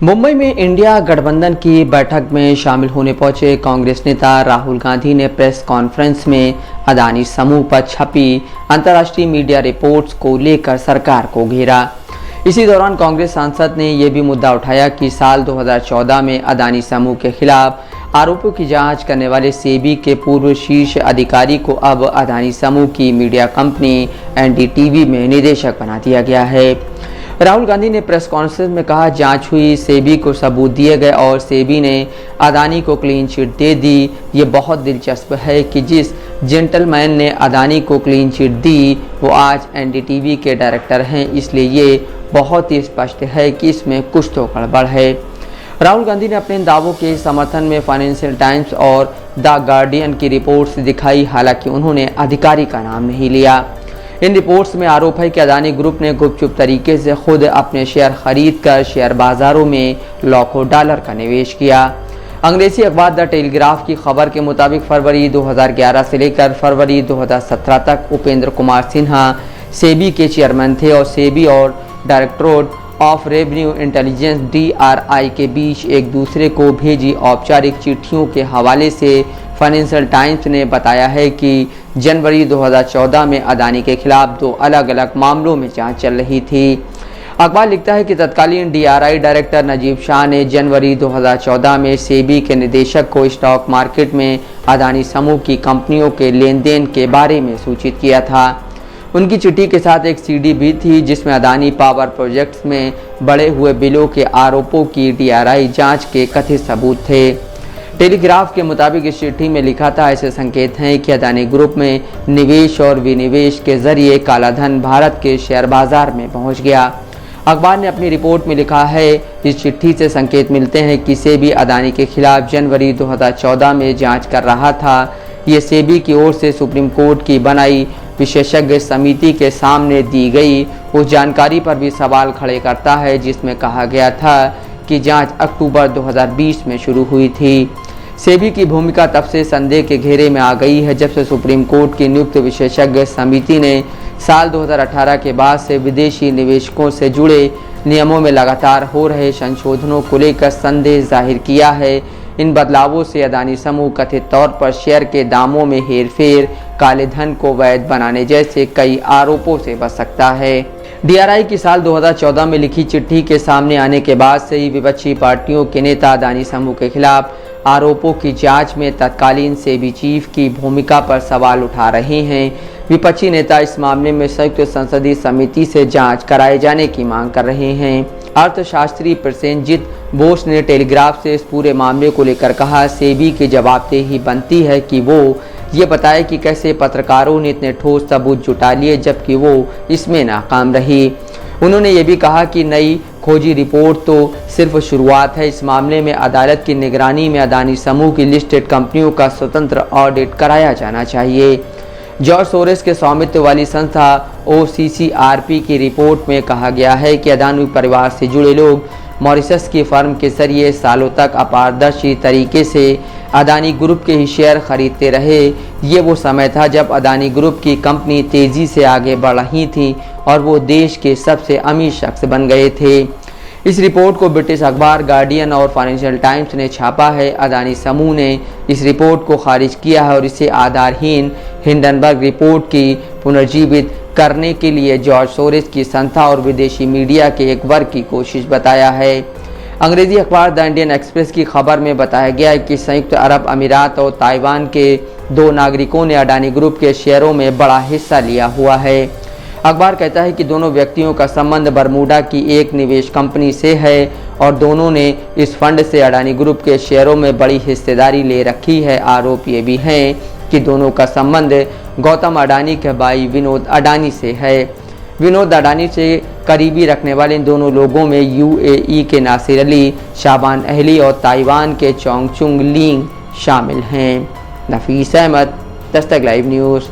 मुंबई में इंडिया गठबंधन की बैठक में शामिल होने पहुंचे कांग्रेस नेता राहुल गांधी ने प्रेस कॉन्फ्रेंस में अदानी समूह पर छपी अंतर्राष्ट्रीय मीडिया रिपोर्ट्स को लेकर सरकार को घेरा। इसी दौरान कांग्रेस सांसद ने यह भी मुद्दा उठाया कि साल 2014 में अदानी समूह के खिलाफ आरोपों की जांच करने वाले सेबी के पूर्व शीर्ष अधिकारी को अब अदानी समूह की मीडिया कंपनी एनडीटीवी में निदेशक बना दिया गया है। राहुल गांधी ने प्रेस कॉन्फ्रेंस में कहा, जांच हुई, सेबी को सबूत दिए गए और सेबी ने अदानी को क्लीन चिट दे दी। ये बहुत दिलचस्प है कि जिस जेंटलमैन ने अदानी को क्लीन चिट दी वो आज एनडीटीवी के डायरेक्टर हैं, इसलिए ये बहुत ही स्पष्ट है कि इसमें कुछ तो गड़बड़ है। राहुल गांधी ने अपने दावों के समर्थन में फाइनेंशियल टाइम्स और द गार्डियन की रिपोर्ट्स दिखाई, हालांकि उन्होंने अधिकारी का नाम नहीं लिया। इन रिपोर्ट्स में आरोप है कि अदानी ग्रुप ने गुपचुप तरीके से खुद अपने शेयर खरीदकर शेयर बाजारों में लाखों डॉलर का निवेश किया। अंग्रेजी अखबार द टेलीग्राफ की खबर के मुताबिक फरवरी 2011 से लेकर फरवरी 2017 तक उपेंद्र कुमार सिन्हा सेबी के चेयरमैन थे और सेबी और directorate of revenue intelligence DRI के बीच एक दूसरे को भेजी औपचारिक चिट्ठियों के हवाले से फाइनेंशियल टाइम्स ने बताया है कि जनवरी 2014 में अदानी के खिलाफ 2 अलग अलग मामलों में जांच चल रही थी। अखबार लिखता है कि तत्कालीन DRI डायरेक्टर नजीब शाह ने जनवरी 2014 में सेबी के निदेशक को स्टॉक मार्केट में अदानी समूह की कंपनियों के लेन देन के बारे में सूचित किया था। उनकी चिट्ठी के साथ एक CD भी थी जिसमें अदानी पावर प्रोजेक्ट्स में बढ़े हुए बिलों के आरोपों की DRI जांच के कथित सबूत थे। टेलीग्राफ के मुताबिक इस चिट्ठी में लिखा था, ऐसे संकेत हैं कि अदानी ग्रुप में निवेश और विनिवेश के जरिए काला धन भारत के शेयर बाजार में पहुंच गया। अखबार ने अपनी रिपोर्ट में लिखा है, इस चिट्ठी से संकेत मिलते हैं कि सेबी अदानी के खिलाफ जनवरी 2014 में जांच कर रहा था। ये सेबी की ओर से सुप्रीम कोर्ट की बनाई विशेषज्ञ समिति के सामने दी गई उस जानकारी पर भी सवाल खड़े करता है जिसमें कहा गया था कि जांच अक्टूबर 2020 में शुरू हुई थी। सेबी की भूमिका तब से संदेह के घेरे में आ गई है जब से सुप्रीम कोर्ट की नियुक्त विशेषज्ञ समिति ने साल 2018 के बाद से विदेशी निवेशकों से जुड़े नियमों में लगातार हो रहे संशोधनों को लेकर संदेह जाहिर किया है। इन बदलावों से अदानी समूह कथित तौर पर शेयर के दामों में हेरफेर, काले धन को वैध बनाने जैसे कई आरोपों से बच सकता है। DRI की साल 2014 में लिखी चिट्ठी के सामने आने के बाद से ही विपक्षी पार्टियों के नेता अदानी समूह के खिलाफ आरोपों की जांच में तत्कालीन सेबी चीफ की भूमिका पर सवाल उठा रहे हैं। विपक्षी नेता इस मामले में संयुक्त संसदीय समिति से जांच कराए जाने की मांग कर रहे हैं। अर्थशास्त्री प्रसेनजीत बोस ने टेलीग्राफ से इस पूरे मामले को लेकर कहा, सेबी की जवाबदेही बनती है कि वो ये बताए कि कैसे पत्रकारों ने इतने ठोस सबूत जुटा लिए जबकि वो इसमें नाकाम रही। उन्होंने ये भी कहा कि नई खोजी रिपोर्ट तो सिर्फ शुरुआत है। इस मामले में अदालत की निगरानी में अदानी समूह की लिस्टेड कंपनियों का स्वतंत्र ऑडिट कराया जाना चाहिए। जॉर्ज सोरोस के स्वामित्व वाली संस्था OCCRP की रिपोर्ट में कहा गया है कि अदानी परिवार से जुड़े लोग मॉरिशस की फर्म के जरिए सालों तक अपारदर्शी तरीके से अदानी ग्रुप के ही शेयर खरीदते रहे। ये वो समय था जब अदानी ग्रुप की कंपनी तेजी से आगे बढ़ रही थी और वो देश के सबसे अमीर शख्स बन गए थे। इस रिपोर्ट को ब्रिटिश अखबार गार्डियन और फाइनेंशियल टाइम्स ने छापा है। अदानी समूह ने इस रिपोर्ट को खारिज किया है और इसे आधारहीन हिंडनबर्ग रिपोर्ट की पुनर्जीवित करने के लिए जॉर्ज सोरोस की संस्था और विदेशी मीडिया के एक वर्ग की कोशिश बताया है। अंग्रेजी अखबार द इंडियन एक्सप्रेस की खबर में बताया गया है कि संयुक्त अरब अमीरात और ताइवान के 2 नागरिकों ने अडानी ग्रुप के शेयरों में बड़ा हिस्सा लिया हुआ है। अखबार कहता है कि दोनों व्यक्तियों का संबंध बरमूडा की एक निवेश कंपनी से है और दोनों ने इस फंड से अडानी ग्रुप के शेयरों में बड़ी हिस्सेदारी ले रखी है। आरोप ये भी हैं कि दोनों का संबंध गौतम अडानी के भाई विनोद अडानी से है। विनोद अडानी से करीबी रखने वाले इन दोनों लोगों में UAE के नासिर अली, शाबान अहली और ताइवान के चोंगचुंग लिंग शामिल हैं। नफीस अहमद, दस्तक लाइव न्यूज़।